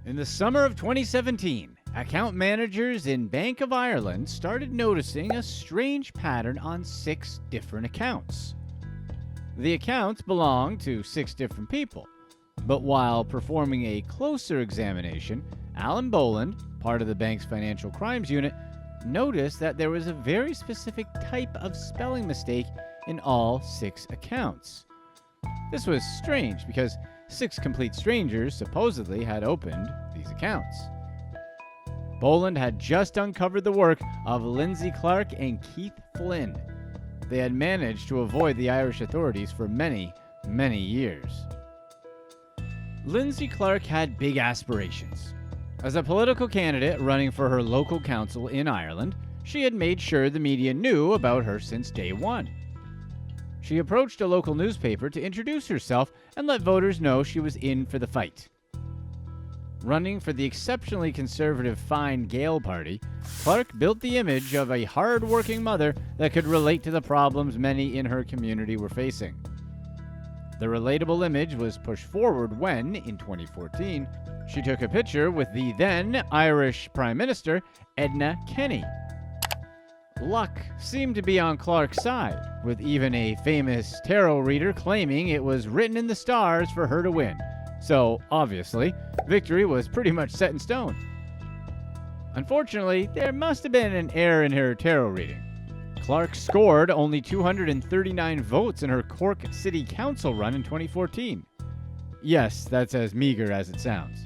In the summer of 2017, account managers in Bank of Ireland started noticing a strange pattern on 6 different accounts. The accounts belonged to 6 different people, but while performing a closer examination, Alan Boland, part of the bank's financial crimes unit, noticed that there was a very specific type of spelling mistake in all 6 accounts. This was strange because 6 complete strangers supposedly had opened these accounts. Boland had just uncovered the work of Lyndsey Clarke and Keith Flynn. They had managed to avoid the Irish authorities for many, many years. Lyndsey Clarke had big aspirations. As a political candidate running for her local council in Ireland, she had made sure the media knew about her since day one. She approached a local newspaper to introduce herself and let voters know she was in for the fight. Running for the exceptionally conservative Fine Gael party, Clarke built the image of a hard-working mother that could relate to the problems many in her community were facing. The relatable image was pushed forward when, in 2014, she took a picture with the then Irish Prime Minister, Edna Kenny. Luck seemed to be on Clarke's side, with even a famous tarot reader claiming it was written in the stars for her to win. So, obviously, victory was pretty much set in stone. Unfortunately, there must have been an error in her tarot reading. Clarke scored only 239 votes in her Cork City Council run in 2014. Yes, that's as meager as it sounds.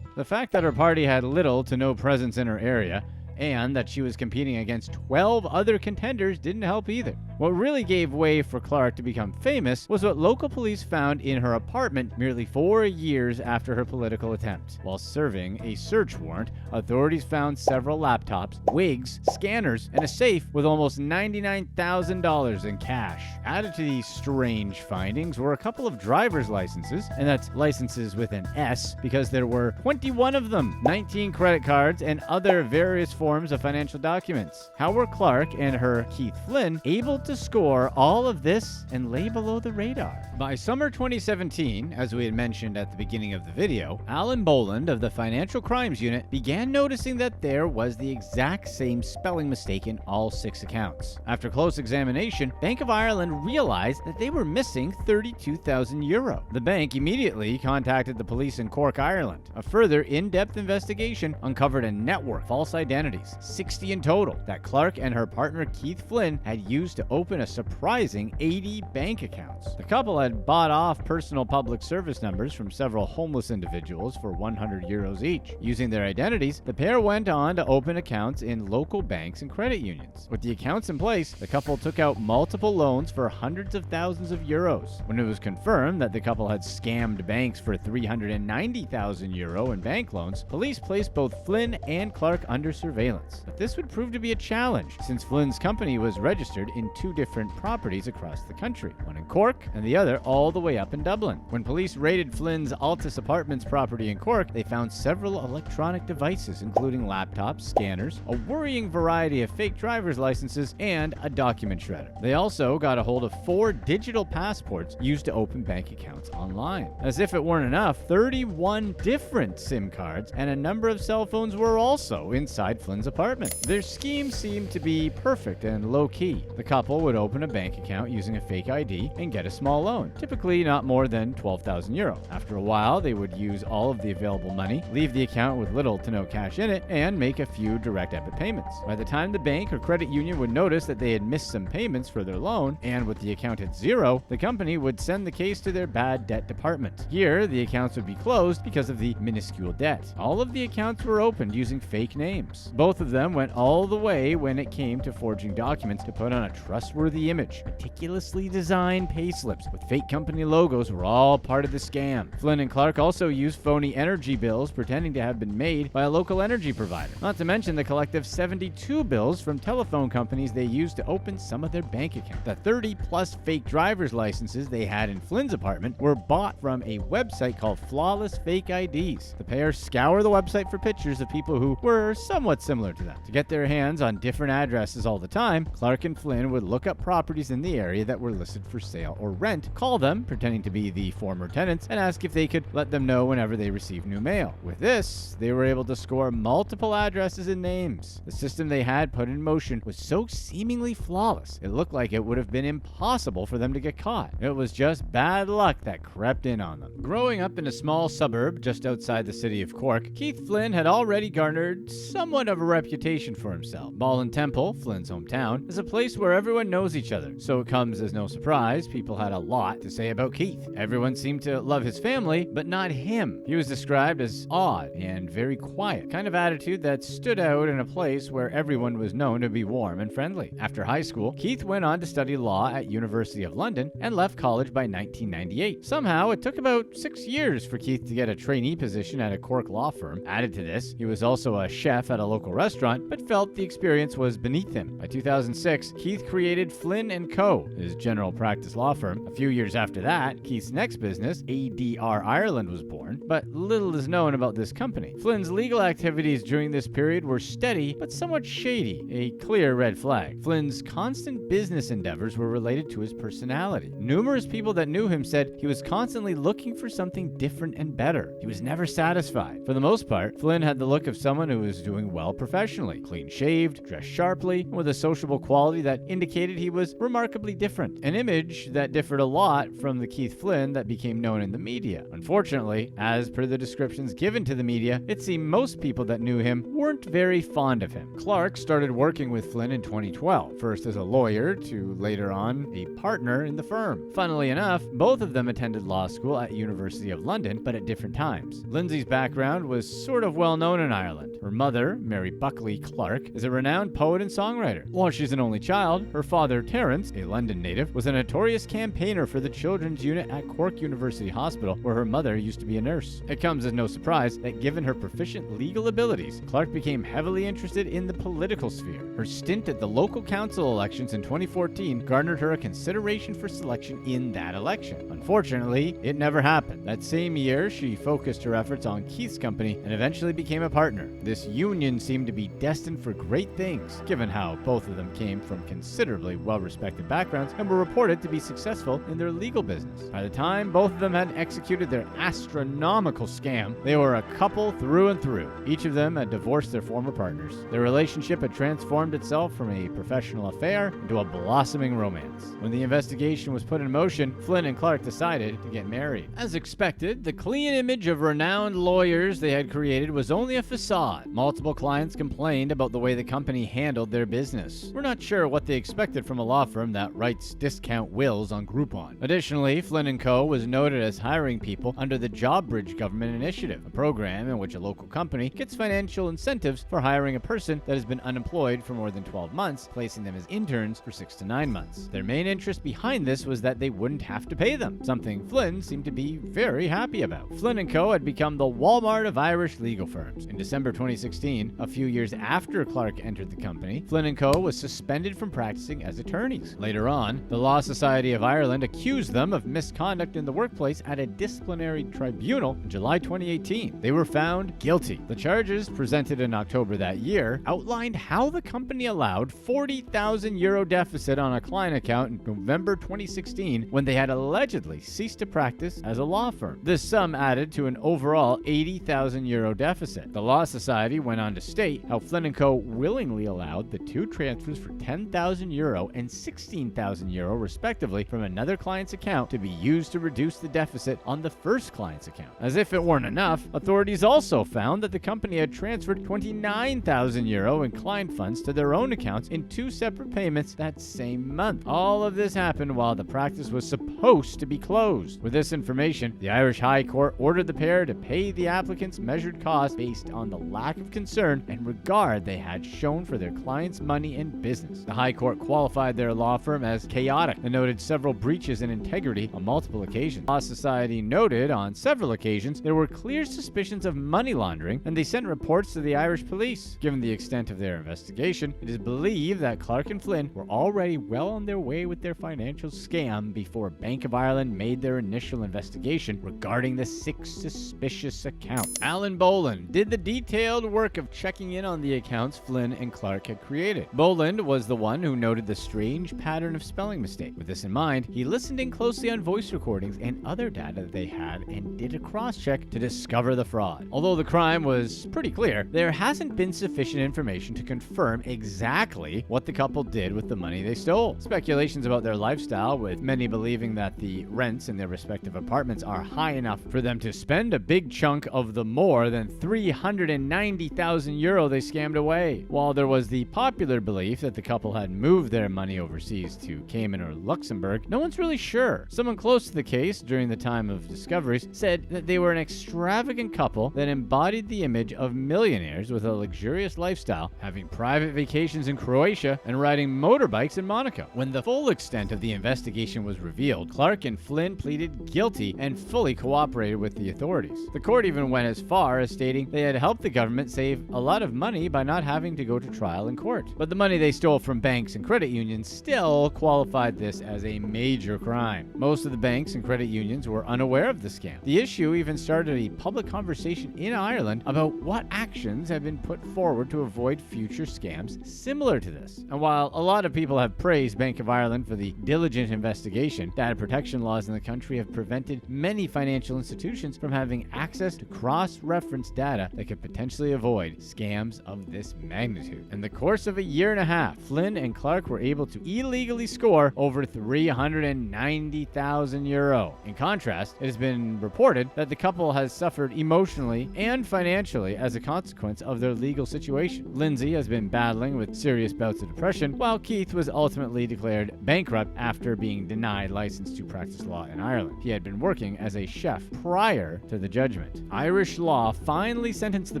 The fact that her party had little to no presence in her area, and that she was competing against 12 other contenders didn't help either. What really gave way for Clarke to become famous was what local police found in her apartment merely 4 years after her political attempt. While serving a search warrant, authorities found several laptops, wigs, scanners, and a safe with almost $99,000 in cash. Added to these strange findings were a couple of driver's licenses, and that's licenses with an S because there were 21 of them, 19 credit cards, and other various forms of financial documents. How were Clarke and her Keith Flynn able to score all of this and lay below the radar? By summer 2017, as we had mentioned at the beginning of the video, Alan Boland of the Financial Crimes Unit began noticing that there was the exact same spelling mistake in all 6 accounts. After close examination, Bank of Ireland realized that they were missing €32,000. The bank immediately contacted the police in Cork, Ireland. A further in-depth investigation uncovered a network of false identities, 60 in total, that Clarke and her partner Keith Flynn had used to open a surprising 80 bank accounts. The couple had bought off personal public service numbers from several homeless individuals for €100 each. Using their identities, the pair went on to open accounts in local banks and credit unions. With the accounts in place, the couple took out multiple loans for hundreds of thousands of euros. When it was confirmed that the couple had scammed banks for €390,000 in bank loans, police placed both Flynn and Clarke under surveillance. But this would prove to be a challenge, since Flynn's company was registered in 2 different properties across the country, one in Cork and the other all the way up in Dublin. When police raided Flynn's Altus Apartments property in Cork, they found several electronic devices, including laptops, scanners, a worrying variety of fake driver's licenses, and a document shredder. They also got a hold of 4 digital passports used to open bank accounts online. As if it weren't enough, 31 different SIM cards and a number of cell phones were also inside Flynn's apartment. Their scheme seemed to be perfect and low-key. The couple would open a bank account using a fake ID and get a small loan, typically not more than €12,000. After a while, they would use all of the available money, leave the account with little to no cash in it, and make a few direct debit payments. By the time the bank or credit union would notice that they had missed some payments for their loan, and with the account at zero, the company would send the case to their bad debt department. Here, the accounts would be closed because of the minuscule debt. All of the accounts were opened using fake names. Both of them went all the way when it came to forging documents to put on a trustworthy image. Meticulously designed payslips with fake company logos were all part of the scam. Flynn and Clarke also used phony energy bills pretending to have been made by a local energy provider. Not to mention the collective 72 bills from telephone companies they used to open some of their bank accounts. The 30-plus fake driver's licenses they had in Flynn's apartment were bought from a website called Flawless Fake IDs. The pair scoured the website for pictures of people who were somewhat similar to them. To get their hands on different addresses all the time, Clarke and Flynn would look look up properties in the area that were listed for sale or rent, call them, pretending to be the former tenants, and ask if they could let them know whenever they receive new mail. With this, they were able to score multiple addresses and names. The system they had put in motion was so seemingly flawless, it looked like it would have been impossible for them to get caught. It was just bad luck that crept in on them. Growing up in a small suburb just outside the city of Cork, Keith Flynn had already garnered somewhat of a reputation for himself. Boland Temple, Flynn's hometown, is a place where everyone knows each other, so it comes as no surprise people had a lot to say about Keith. Everyone seemed to love his family, but not him. He was described as odd and very quiet, kind of attitude that stood out in a place where everyone was known to be warm and friendly. After high school, Keith went on to study law at University of London and left college by 1998. Somehow, it took about 6 years for Keith to get a trainee position at a Cork law firm. Added to this, he was also a chef at a local restaurant, but felt the experience was beneath him. By 2006, Keith created Flynn & Co., his general practice law firm. A few years after that, Keith's next business, ADR Ireland, was born, but little is known about this company. Flynn's legal activities during this period were steady, but somewhat shady, a clear red flag. Flynn's constant business endeavors were related to his personality. Numerous people that knew him said he was constantly looking for something different and better. He was never satisfied. For the most part, Flynn had the look of someone who was doing well professionally, clean-shaved, dressed sharply, and with a sociable quality that indicated he was remarkably different, an image that differed a lot from the Keith Flynn that became known in the media. Unfortunately, as per the descriptions given to the media, it seemed most people that knew him weren't very fond of him. Clarke started working with Flynn in 2012, first as a lawyer to later on a partner in the firm. Funnily enough, both of them attended law school at University of London, but at different times. Lyndsey's background was sort of well known in Ireland. Her mother, Mary Buckley Clarke, is a renowned poet and songwriter. While she's an only child, her father, Terence, a London native, was a notorious campaigner for the children's unit at Cork University Hospital, where her mother used to be a nurse. It comes as no surprise that given her proficient legal abilities, Clarke became heavily interested in the political sphere. Her stint at the local council elections in 2014 garnered her a consideration for selection in that election. Unfortunately, it never happened. That same year, she focused her efforts on Keith's company and eventually became a partner. This union seemed to be destined for great things, given how both of them came from considerably well-respected backgrounds and were reported to be successful in their legal business. By the time both of them had executed their astronomical scam, they were a couple through and through. Each of them had divorced their former partners. Their relationship had transformed itself from a professional affair into a blossoming romance. When the investigation was put in motion, Flynn and Clarke decided to get married. As expected, the clean image of renowned lawyers they had created was only a facade. Multiple clients complained about the way the company handled their business. We're not sure what they expected from a law firm that writes discount wills on Groupon. Additionally, Flynn & Co. was noted as hiring people under the JobBridge government initiative, a program in which a local company gets financial incentives for hiring a person that has been unemployed for more than 12 months, placing them as interns for 6 to 9 months. Their main interest behind this was that they wouldn't have to pay them, something Flynn seemed to be very happy about. Flynn & Co. had become the Walmart of Irish legal firms. In December 2016, a few years after Clarke entered the company, Flynn & Co. was suspended from practicing as attorneys. Later on, the Law Society of Ireland accused them of misconduct in the workplace at a disciplinary tribunal in July 2018. They were found guilty. The charges presented in October that year outlined how the company allowed €40,000 deficit on a client account in November 2016 when they had allegedly ceased to practice as a law firm. This sum added to an overall €80,000 deficit. The Law Society went on to state how Flynn & Co. willingly allowed the two transfers for €10,000 and €16,000 respectively from another client's account to be used to reduce the deficit on the first client's account. As if it weren't enough, authorities also found that the company had transferred €29,000 in client funds to their own accounts in 2 separate payments that same month. All of this happened while the practice was supposed to be closed. With this information, the Irish High Court ordered the pair to pay the applicants measured costs based on the lack of concern and regard they had shown for their clients' money and business. The High Court qualified their law firm as chaotic and noted several breaches in integrity on multiple occasions. Law Society noted on several occasions there were clear suspicions of money laundering, and they sent reports to the Irish police. Given the extent of their investigation, it is believed that Clarke and Flynn were already well on their way with their financial scam before Bank of Ireland made their initial investigation regarding the 6 suspicious accounts. Alan Boland did the detailed work of checking in on the accounts Flynn and Clarke had created. Boland was the one who noted noted the strange pattern of spelling mistake. With this in mind, he listened in closely on voice recordings and other data that they had and did a cross-check to discover the fraud. Although the crime was pretty clear, there hasn't been sufficient information to confirm exactly what the couple did with the money they stole. Speculations about their lifestyle, with many believing that the rents in their respective apartments are high enough for them to spend a big chunk of the more than 390,000 euro they scammed away. While there was the popular belief that the couple had moved their money overseas to Cayman or Luxembourg, no one's really sure. Someone close to the case during the time of discoveries said that they were an extravagant couple that embodied the image of millionaires with a luxurious lifestyle, having private vacations in Croatia and riding motorbikes in Monaco. When the full extent of the investigation was revealed, Clarke and Flynn pleaded guilty and fully cooperated with the authorities. The court even went as far as stating they had helped the government save a lot of money by not having to go to trial in court. But the money they stole from banks and credit unions still qualified this as a major crime. Most of the banks and credit unions were unaware of the scam. The issue even started a public conversation in Ireland about what actions have been put forward to avoid future scams similar to this. And while a lot of people have praised Bank of Ireland for the diligent investigation, data protection laws in the country have prevented many financial institutions from having access to cross-reference data that could potentially avoid scams of this magnitude. In the course of a year and a half, Flynn and Clarke were able to illegally score over 390,000 euro. In contrast, it has been reported that the couple has suffered emotionally and financially as a consequence of their legal situation. Lyndsey has been battling with serious bouts of depression, while Keith was ultimately declared bankrupt after being denied license to practice law in Ireland. He had been working as a chef prior to the judgment. Irish law finally sentenced the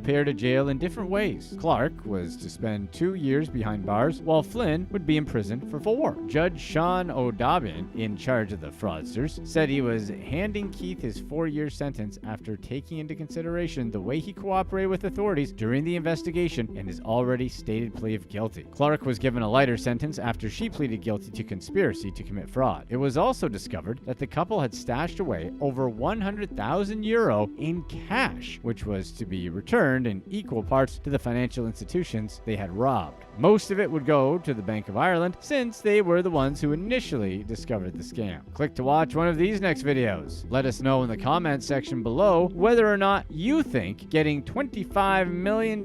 pair to jail in different ways. Clarke was to spend 2 years behind bars, while Flynn would be imprisoned for 4. Judge Sean O'Dobbin, in charge of the fraudsters, said he was handing Keith his 4-year sentence after taking into consideration the way he cooperated with authorities during the investigation and his already stated plea of guilty. Clarke was given a lighter sentence after she pleaded guilty to conspiracy to commit fraud. It was also discovered that the couple had stashed away over 100,000 euro in cash, which was to be returned in equal parts to the financial institutions they had robbed. Most of it would go to the Bank of Ireland, since they were the ones who initially discovered the scam. Click to watch one of these next videos. Let us know in the comments section below whether or not you think getting $25 million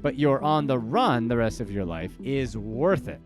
but you're on the run the rest of your life is worth it.